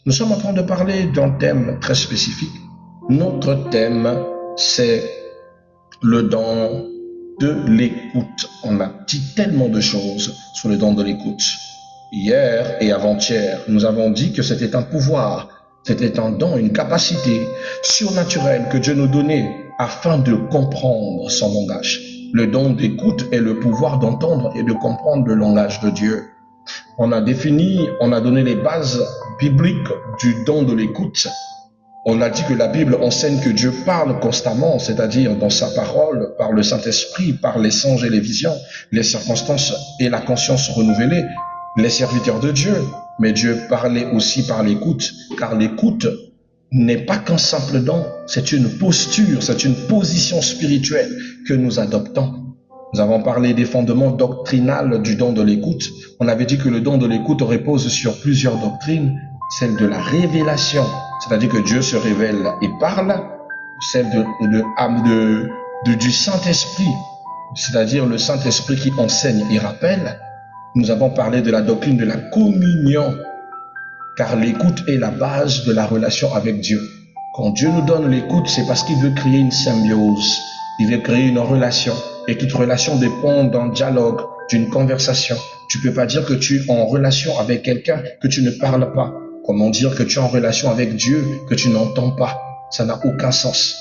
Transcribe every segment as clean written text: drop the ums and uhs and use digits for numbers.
Nous sommes en train de parler d'un thème très spécifique. Notre thème, c'est le don de l'écoute. On a dit tellement de choses sur le don de l'écoute. Hier et avant-hier, nous avons dit que c'était un pouvoir, c'était un don, une capacité surnaturelle que Dieu nous donnait afin de comprendre son langage. Le don d'écoute est le pouvoir d'entendre et de comprendre le langage de Dieu. On a défini, on a donné les bases bibliques du don de l'écoute. On a dit que la Bible enseigne que Dieu parle constamment, c'est-à-dire dans sa parole, par le Saint-Esprit, par les songes et les visions, les circonstances et la conscience renouvelée, les serviteurs de Dieu. Mais Dieu parlait aussi par l'écoute, car l'écoute n'est pas qu'un simple don, c'est une posture, c'est une position spirituelle que nous adoptons. Nous avons parlé des fondements doctrinaux du don de l'écoute. On avait dit que le don de l'écoute repose sur plusieurs doctrines, celle de la révélation, c'est-à-dire que Dieu se révèle et parle, celle du Saint-Esprit, c'est-à-dire le Saint-Esprit qui enseigne et rappelle. Nous avons parlé de la doctrine de la communion, car l'écoute est la base de la relation avec Dieu. Quand Dieu nous donne l'écoute, c'est parce qu'il veut créer une symbiose, il veut créer une relation, et toute relation dépend d'un dialogue, d'une conversation. Tu peux pas dire que tu es en relation avec quelqu'un que tu ne parles pas. Comment dire que tu es en relation avec Dieu que tu n'entends pas? Ça n'a aucun sens.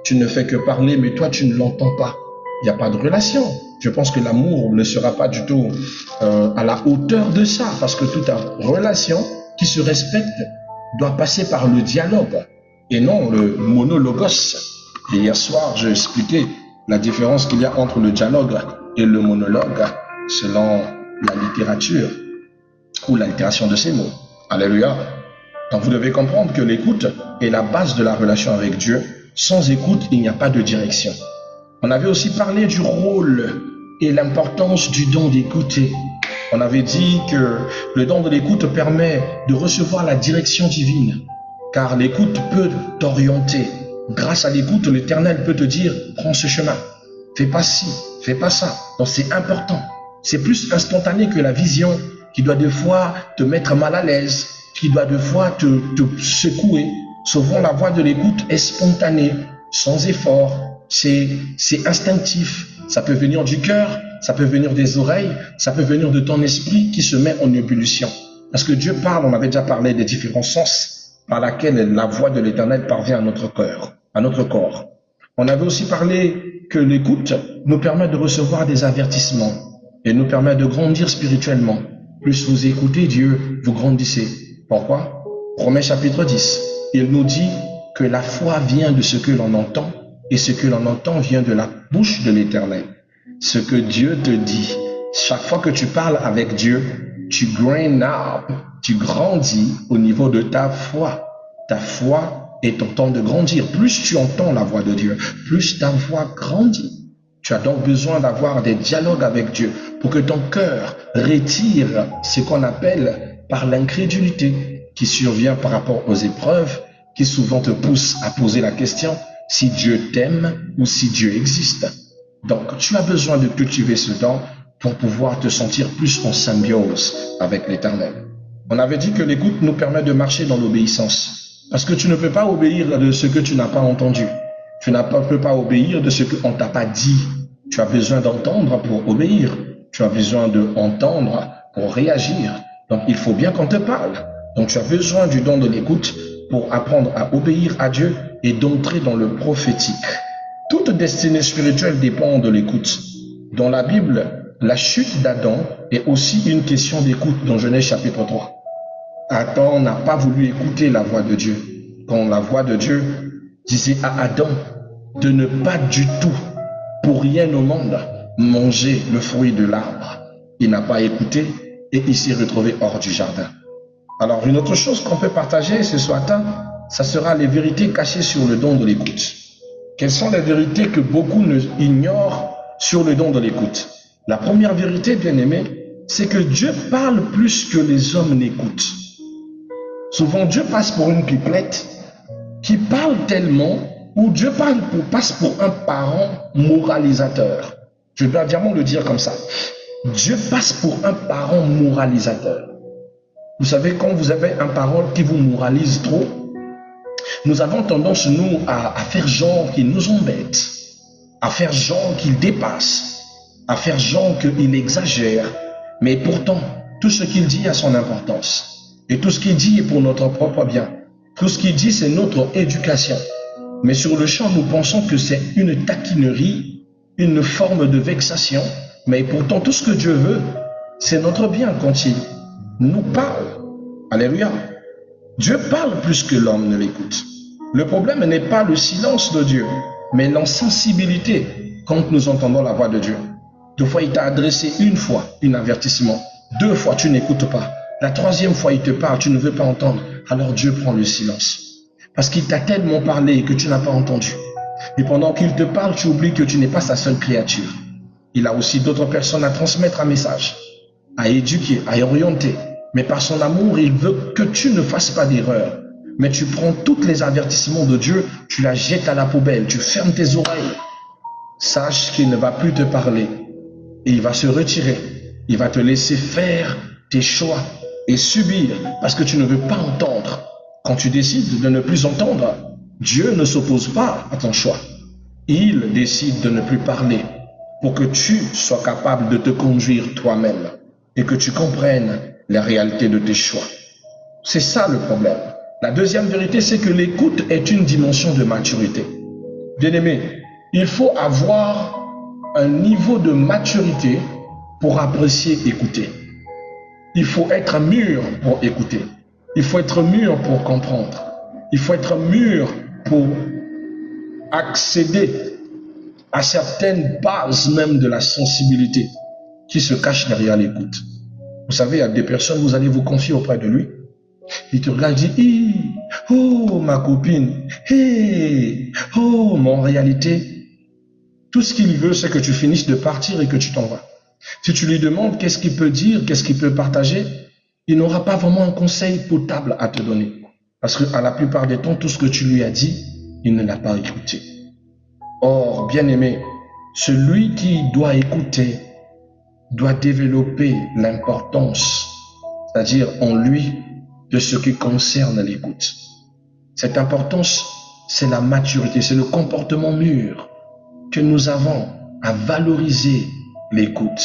Tu ne fais que parler, mais toi, tu ne l'entends pas. Il n'y a pas de relation. Je pense que l'amour ne sera pas du tout à la hauteur de ça, parce que toute relation qui se respecte doit passer par le dialogue et non le monologos. Et hier soir, j'ai expliqué la différence qu'il y a entre le dialogue et le monologue selon la littérature ou l'altération de ces mots. Alléluia. Donc vous devez comprendre que l'écoute est la base de la relation avec Dieu. Sans écoute, il n'y a pas de direction. On avait aussi parlé du rôle et l'importance du don d'écouter. On avait dit que le don de l'écoute permet de recevoir la direction divine, car l'écoute peut t'orienter. Grâce à l'écoute, l'Éternel peut te dire, prends ce chemin, fais pas ci, fais pas ça. Donc c'est important. C'est plus instantané que la vision qui doit des fois te mettre mal à l'aise, qui doit des fois te secouer. Souvent, la voix de l'écoute est spontanée, sans effort. C'est instinctif. Ça peut venir du cœur, ça peut venir des oreilles, ça peut venir de ton esprit qui se met en ébullition. Parce que Dieu parle, on avait déjà parlé des différents sens par laquelle la voix de l'Éternel parvient à notre cœur, à notre corps. On avait aussi parlé que l'écoute nous permet de recevoir des avertissements et nous permet de grandir spirituellement. Plus vous écoutez Dieu, vous grandissez. Pourquoi? Romains chapitre 10, il nous dit que la foi vient de ce que l'on entend et ce que l'on entend vient de la bouche de l'Éternel. Ce que Dieu te dit, chaque fois que tu parles avec Dieu, tu grain up, tu grandis au niveau de ta foi. Ta foi est en temps de grandir. Plus tu entends la voix de Dieu, plus ta voix grandit. Tu as donc besoin d'avoir des dialogues avec Dieu pour que ton cœur retire ce qu'on appelle par l'incrédulité qui survient par rapport aux épreuves, qui souvent te pousse à poser la question si Dieu t'aime ou si Dieu existe. Donc, tu as besoin de cultiver ce don pour pouvoir te sentir plus en symbiose avec l'Éternel. On avait dit que l'écoute nous permet de marcher dans l'obéissance. Parce que tu ne peux pas obéir de ce que tu n'as pas entendu. Tu ne peux pas obéir de ce qu'on ne t'a pas dit. Tu as besoin d'entendre pour obéir. Tu as besoin d'entendre pour réagir. Donc, il faut bien qu'on te parle. Donc, tu as besoin du don de l'écoute pour apprendre à obéir à Dieu et d'entrer dans le prophétique. Toute destinée spirituelle dépend de l'écoute. Dans la Bible, la chute d'Adam est aussi une question d'écoute dans Genèse chapitre 3. Adam n'a pas voulu écouter la voix de Dieu. Quand la voix de Dieu disait à Adam de ne pas du tout, pour rien au monde, manger le fruit de l'arbre, il n'a pas écouté et il s'est retrouvé hors du jardin. Alors, une autre chose qu'on peut partager ce matin, ça sera les vérités cachées sur le don de l'écoute. Quelles sont les vérités que beaucoup ignorent sur le don de l'écoute? La première vérité, bien aimé, c'est que Dieu parle plus que les hommes n'écoutent. Souvent, Dieu passe pour une pipelette qui parle tellement, ou Dieu passe pour un parent moralisateur. Je dois vraiment le dire comme ça. Dieu passe pour un parent moralisateur. Vous savez, quand vous avez une parole qui vous moralise trop, nous avons tendance, nous, à faire genre qu'il nous embête, à faire genre qu'il dépasse, à faire genre qu'il exagère. Mais pourtant, tout ce qu'il dit a son importance. Et tout ce qu'il dit est pour notre propre bien. Tout ce qu'il dit, c'est notre éducation. Mais sur le champ, nous pensons que c'est une taquinerie, une forme de vexation. Mais pourtant, tout ce que Dieu veut, c'est notre bien quand il nous parle. Alléluia. Dieu parle plus que l'homme ne l'écoute. Le problème n'est pas le silence de Dieu, mais l'insensibilité quand nous entendons la voix de Dieu. Deux fois, il t'a adressé une fois un avertissement. Deux fois, tu n'écoutes pas. La troisième fois, il te parle, tu ne veux pas entendre. Alors Dieu prend le silence. Parce qu'il t'a tellement parlé que tu n'as pas entendu. Et pendant qu'il te parle, tu oublies que tu n'es pas sa seule créature. Il a aussi d'autres personnes à transmettre un message, à éduquer, à orienter. Mais par son amour, il veut que tu ne fasses pas d'erreur. Mais tu prends tous les avertissements de Dieu, tu la jettes à la poubelle, tu fermes tes oreilles. Sache qu'il ne va plus te parler. Et il va se retirer. Il va te laisser faire tes choix et subir parce que tu ne veux pas entendre. Quand tu décides de ne plus entendre, Dieu ne s'oppose pas à ton choix. Il décide de ne plus parler pour que tu sois capable de te conduire toi-même et que tu comprennes la réalité de tes choix. C'est ça le problème. La deuxième vérité, c'est que l'écoute est une dimension de maturité. Bien-aimé, il faut avoir un niveau de maturité pour apprécier écouter. Il faut être mûr pour écouter. Il faut être mûr pour comprendre. Il faut être mûr pour accéder à certaines bases même de la sensibilité qui se cachent derrière l'écoute. Vous savez, il y a des personnes, vous allez vous confier auprès de lui. Il te regarde et dit, oh ma copine, hey, oh, mais en réalité, tout ce qu'il veut, c'est que tu finisses de partir et que tu t'en vas. Si tu lui demandes qu'est-ce qu'il peut dire, qu'est-ce qu'il peut partager, il n'aura pas vraiment un conseil potable à te donner. Parce qu'à la plupart des temps, tout ce que tu lui as dit, il ne l'a pas écouté. Or, bien-aimé, celui qui doit écouter doit développer l'importance, c'est-à-dire en lui, de ce qui concerne l'écoute. Cette importance, c'est la maturité, c'est le comportement mûr que nous avons à valoriser l'écoute,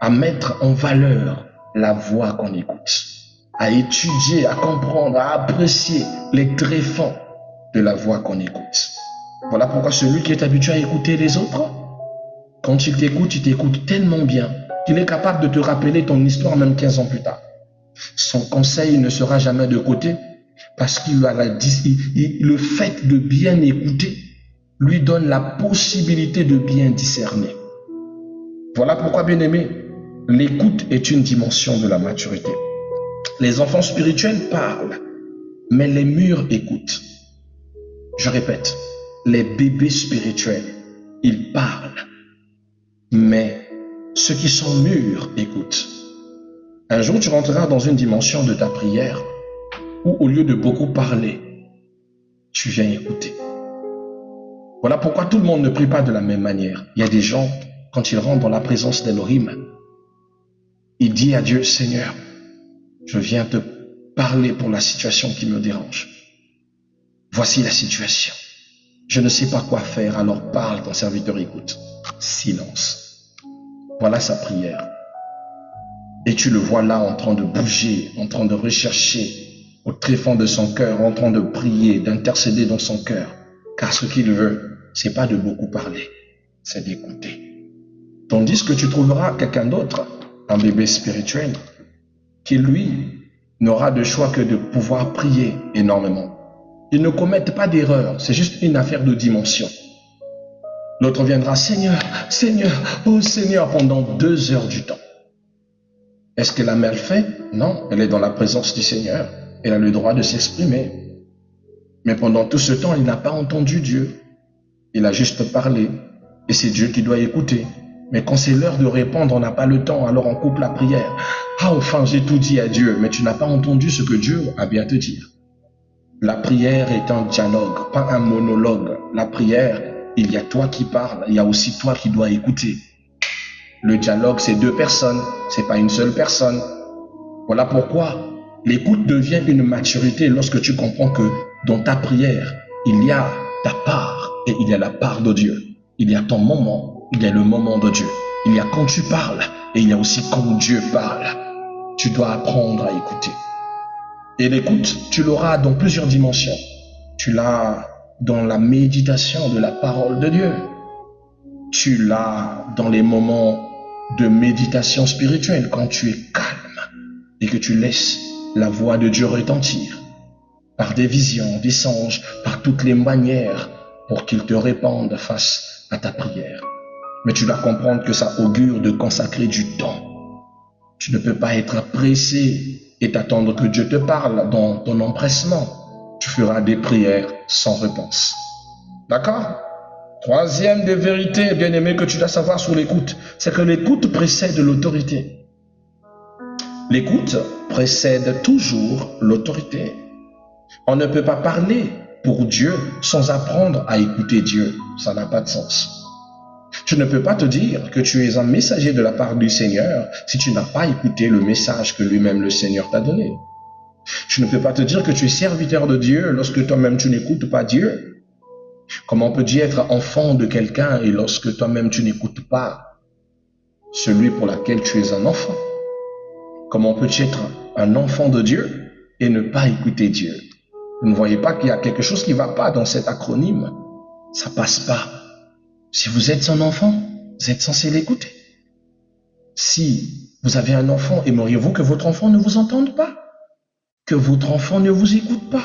à mettre en valeur la voix qu'on écoute, à étudier, à comprendre, à apprécier les tréfonds de la voix qu'on écoute. Voilà pourquoi celui qui est habitué à écouter les autres, quand il t'écoute tellement bien qu'il est capable de te rappeler ton histoire même 15 ans plus tard. Son conseil ne sera jamais de côté parce qu'il a le fait de bien écouter lui donne la possibilité de bien discerner. Voilà pourquoi, bien-aimé, l'écoute est une dimension de la maturité. Les enfants spirituels parlent, mais les mûrs écoutent. Je répète, les bébés spirituels, ils parlent, mais ceux qui sont mûrs écoutent. Un jour, tu rentreras dans une dimension de ta prière où, au lieu de beaucoup parler, tu viens écouter. Voilà pourquoi tout le monde ne prie pas de la même manière. Il y a des gens, quand ils rentrent dans la présence d'Elohim, ils disent à Dieu, Seigneur, je viens te parler pour la situation qui me dérange. Voici la situation. Je ne sais pas quoi faire, alors parle, ton serviteur écoute. Silence. Voilà sa prière. Et tu le vois là en train de bouger, en train de rechercher au tréfonds de son cœur, en train de prier, d'intercéder dans son cœur. Car ce qu'il veut, c'est pas de beaucoup parler, c'est d'écouter. Tandis que tu trouveras quelqu'un d'autre, un bébé spirituel, qui lui n'aura de choix que de pouvoir prier énormément. Ils ne commettent pas d'erreur, c'est juste une affaire de dimension. L'autre viendra, Seigneur, Seigneur, oh Seigneur, pendant 2 heures du temps. Est-ce qu'elle a mal fait? Non, elle est dans la présence du Seigneur. Elle a le droit de s'exprimer. Mais pendant tout ce temps, il n'a pas entendu Dieu. Il a juste parlé. Et c'est Dieu qui doit écouter. Mais quand c'est l'heure de répondre, on n'a pas le temps, alors on coupe la prière. Ah, enfin, j'ai tout dit à Dieu, mais tu n'as pas entendu ce que Dieu a bien te dire. La prière est un dialogue, pas un monologue. La prière, il y a toi qui parles, il y a aussi toi qui dois écouter. Le dialogue, c'est 2 personnes, c'est pas une seule personne. Voilà pourquoi L'écoute devient une maturité lorsque tu comprends que dans ta prière, il y a ta part et il y a la part de Dieu. Il y a ton moment, il y a le moment de Dieu. Il y a quand tu parles et il y a aussi quand Dieu parle. Tu dois apprendre à écouter. Et l'écoute, tu l'auras dans plusieurs dimensions. Tu l'as dans la méditation de la parole de Dieu. Tu l'as dans les moments de méditation spirituelle, quand tu es calme et que tu laisses la voix de Dieu retentir par des visions, des songes, par toutes les manières pour qu'il te réponde face à ta prière. Mais tu dois comprendre que ça augure de consacrer du temps. Tu ne peux pas être pressé et t'attendre que Dieu te parle dans ton empressement. Tu feras des prières sans réponse. D'accord? Troisième des vérités, bien-aimé, que tu dois savoir sur l'écoute, c'est que l'écoute précède l'autorité. L'écoute précède toujours l'autorité. On ne peut pas parler pour Dieu sans apprendre à écouter Dieu. Ça n'a pas de sens. Je ne peux pas te dire que tu es un messager de la part du Seigneur si tu n'as pas écouté le message que lui-même le Seigneur t'a donné. Je ne peux pas te dire que tu es serviteur de Dieu lorsque toi-même tu n'écoutes pas Dieu. Comment peux-tu être enfant de quelqu'un et lorsque toi-même tu n'écoutes pas celui pour lequel tu es un enfant? Comment peux-tu être un enfant de Dieu et ne pas écouter Dieu? Vous ne voyez pas qu'il y a quelque chose qui ne va pas dans cet acronyme? Ça passe pas. Si vous êtes son enfant, vous êtes censé l'écouter. Si vous avez un enfant, aimeriez-vous que votre enfant ne vous entende pas? Que votre enfant ne vous écoute pas?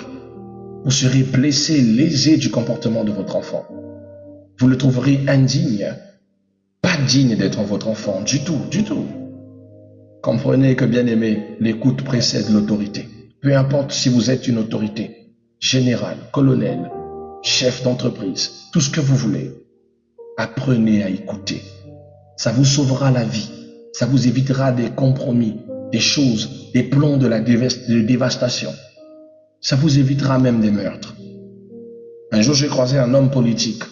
Vous serez blessé, lésé du comportement de votre enfant. Vous le trouverez indigne, pas digne d'être votre enfant, du tout, du tout. Comprenez que, bien aimé, l'écoute précède l'autorité. Peu importe si vous êtes une autorité, général, colonel, chef d'entreprise, tout ce que vous voulez, apprenez à écouter. Ça vous sauvera la vie. Ça vous évitera des compromis, des choses, des plans de la dévastation. Ça vous évitera même des meurtres. Un jour, j'ai croisé un homme politique.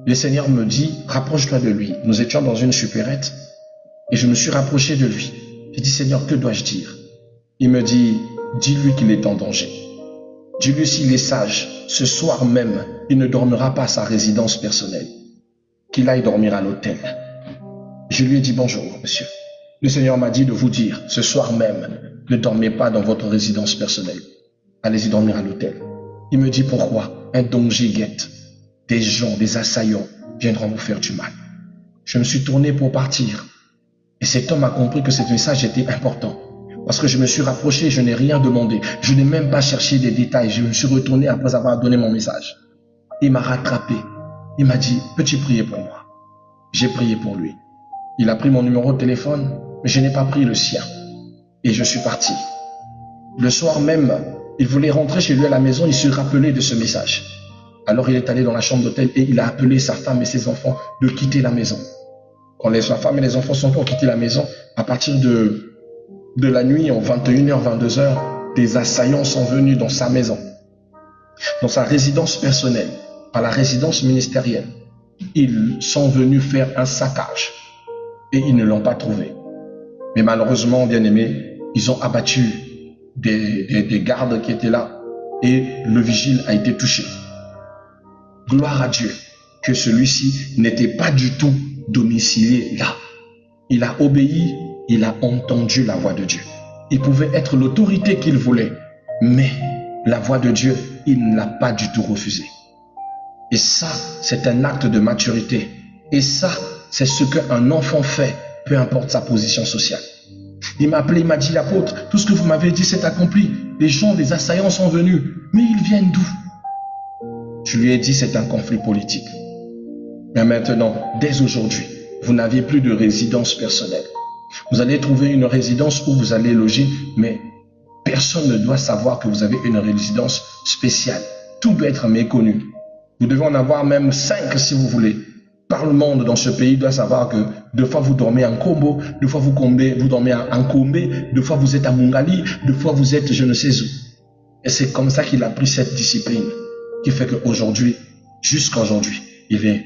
Le Seigneur me dit, rapproche-toi de lui. Nous étions dans une supérette et je me suis rapproché de lui. J'ai dit, Seigneur, que dois-je dire? Il me dit, dis-lui qu'il est en danger. Dis-lui s'il est sage, ce soir même, il ne dormira pas à sa résidence personnelle. Qu'il aille dormir à l'hôtel. Je lui ai dit, bonjour, monsieur. Le Seigneur m'a dit de vous dire, ce soir même, ne dormez pas dans votre résidence personnelle. Allez-y dormir à l'hôtel. Il me dit pourquoi? Un danger guette. Des gens, des assaillants viendront vous faire du mal. Je me suis tourné pour partir. Et cet homme a compris que ce message était important. Parce que je me suis rapproché, je n'ai rien demandé. Je n'ai même pas cherché des détails. Je me suis retourné après avoir donné mon message. Il m'a rattrapé. Il m'a dit, peux-tu prier pour moi? J'ai prié pour lui. Il a pris mon numéro de téléphone, mais je n'ai pas pris le sien. Et je suis parti. Le soir même, il voulait rentrer chez lui à la maison, il se rappelait de ce message. Alors il est allé dans la chambre d'hôtel et il a appelé sa femme et ses enfants de quitter la maison. Quand sa femme et les enfants sont pour quitter la maison, à partir de la nuit, en 21h, 22h, des assaillants sont venus dans sa maison, dans sa résidence personnelle, par la résidence ministérielle. Ils sont venus faire un saccage et ils ne l'ont pas trouvé. Mais malheureusement, bien aimé, ils ont abattu des gardes qui étaient là et le vigile a été touché. Gloire à Dieu que celui-ci n'était pas du tout domicilié là. Il a obéi, il a entendu la voix de Dieu. Il pouvait être l'autorité qu'il voulait, mais la voix de Dieu, il ne l'a pas du tout refusée. Et ça, c'est un acte de maturité. Et ça, c'est ce qu'un enfant fait, peu importe sa position sociale. Il m'a appelé, il m'a dit, l'apôtre, tout ce que vous m'avez dit s'est accompli. Les gens, les assaillants sont venus. Mais ils viennent d'où? Je lui ai dit, c'est un conflit politique. Mais maintenant, dès aujourd'hui, vous n'avez plus de résidence personnelle. Vous allez trouver une résidence où vous allez loger, mais personne ne doit savoir que vous avez une résidence spéciale. Tout doit être méconnu. Vous devez en avoir même 5 si vous voulez. Par le monde dans ce pays doit savoir que deux fois vous dormez en Combo, deux fois vous dormez en Combé, deux fois vous êtes à Mungali, deux fois vous êtes je ne sais où. Et c'est comme ça qu'il a pris cette discipline qui fait qu'aujourd'hui, jusqu'à aujourd'hui, il est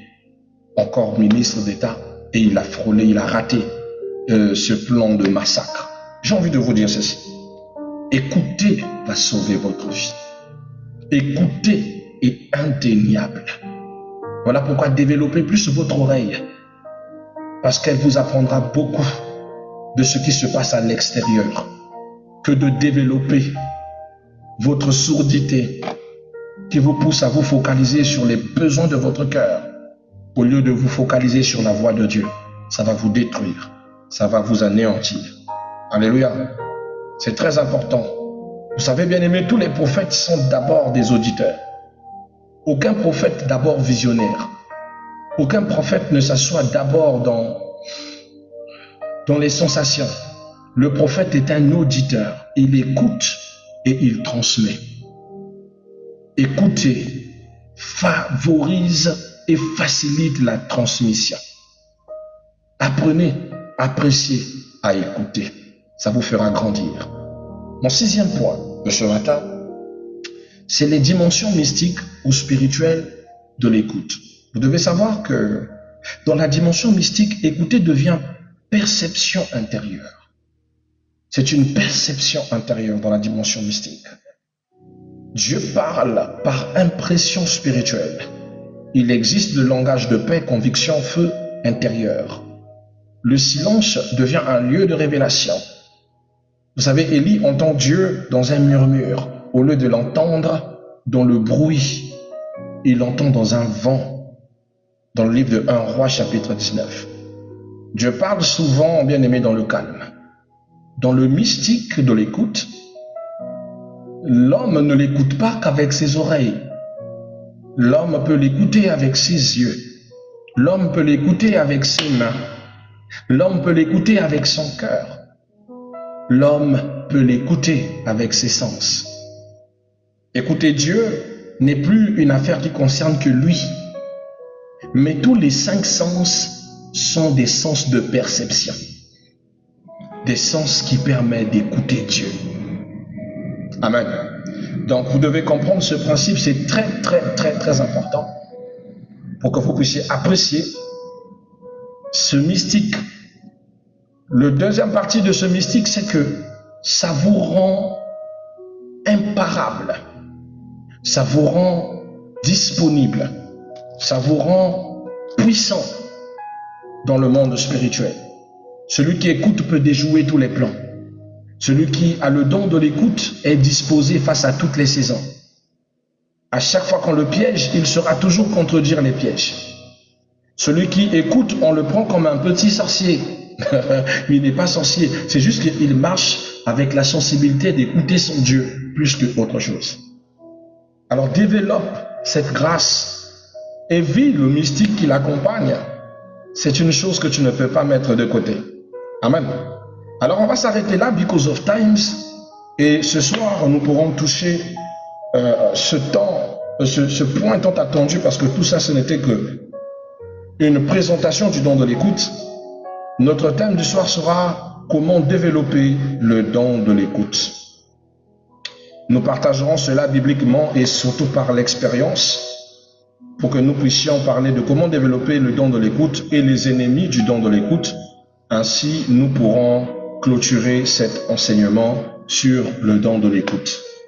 encore ministre d'État et il a frôlé, il a raté ce plan de massacre. J'ai envie de vous dire ceci. Écouter va sauver votre vie. Écouter est indéniable. Voilà pourquoi développez plus votre oreille, parce qu'elle vous apprendra beaucoup de ce qui se passe à l'extérieur, que de développer votre sourdité qui vous pousse à vous focaliser sur les besoins de votre cœur au lieu de vous focaliser sur la voix de Dieu. Ça va vous détruire, ça va vous anéantir. Alléluia. C'est très important. Vous savez, bien aimés, tous les prophètes sont d'abord des auditeurs. Aucun prophète d'abord visionnaire. Aucun prophète ne s'assoit d'abord dans les sensations. Le prophète est un auditeur. Il écoute et il transmet. Écouter favorise et facilite la transmission. Apprenez, appréciez à écouter. Ça vous fera grandir. Mon 6e point de ce matin, c'est les dimensions mystiques ou spirituelles de l'écoute. Vous devez savoir que dans la dimension mystique, écouter devient perception intérieure. C'est une perception intérieure dans la dimension mystique. Dieu parle par impression spirituelle. Il existe le langage de paix, conviction, feu intérieur. Le silence devient un lieu de révélation. Vous savez, Élie entend Dieu dans un murmure. Au lieu de l'entendre dans le bruit, il l'entend dans un vent. Dans le livre de 1 Roi, chapitre 19. Dieu parle souvent, bien aimé, dans le calme. Dans le mystique de l'écoute, l'homme ne l'écoute pas qu'avec ses oreilles. L'homme peut l'écouter avec ses yeux. L'homme peut l'écouter avec ses mains. L'homme peut l'écouter avec son cœur. L'homme peut l'écouter avec ses sens. Écouter Dieu n'est plus une affaire qui concerne que lui. Mais tous les 5 sens sont des sens de perception. Des sens qui permettent d'écouter Dieu. Amen. Donc vous devez comprendre ce principe, c'est très important pour que vous puissiez apprécier ce mystique. Le deuxième partie de ce mystique, c'est que ça vous rend imparable, ça vous rend disponible, ça vous rend puissant dans le monde spirituel. Celui qui écoute peut déjouer tous les plans. Celui qui a le don de l'écoute est disposé face à toutes les saisons. À chaque fois qu'on le piège, il saura toujours contredire les pièges. Celui qui écoute, on le prend comme un petit sorcier. Mais il n'est pas sorcier, c'est juste qu'il marche avec la sensibilité d'écouter son Dieu plus qu'autre chose. Alors développe cette grâce et vis le mystique qui l'accompagne. C'est une chose que tu ne peux pas mettre de côté. Amen. Alors on va s'arrêter là, because of times, et ce soir nous pourrons toucher ce point tant attendu, parce que tout ça ce n'était que une présentation du don de l'écoute. Notre thème du soir sera comment développer le don de l'écoute. Nous partagerons cela bibliquement et surtout par l'expérience pour que nous puissions parler de comment développer le don de l'écoute et les ennemis du don de l'écoute. Ainsi, nous pourrons clôturer cet enseignement sur le don de l'écoute.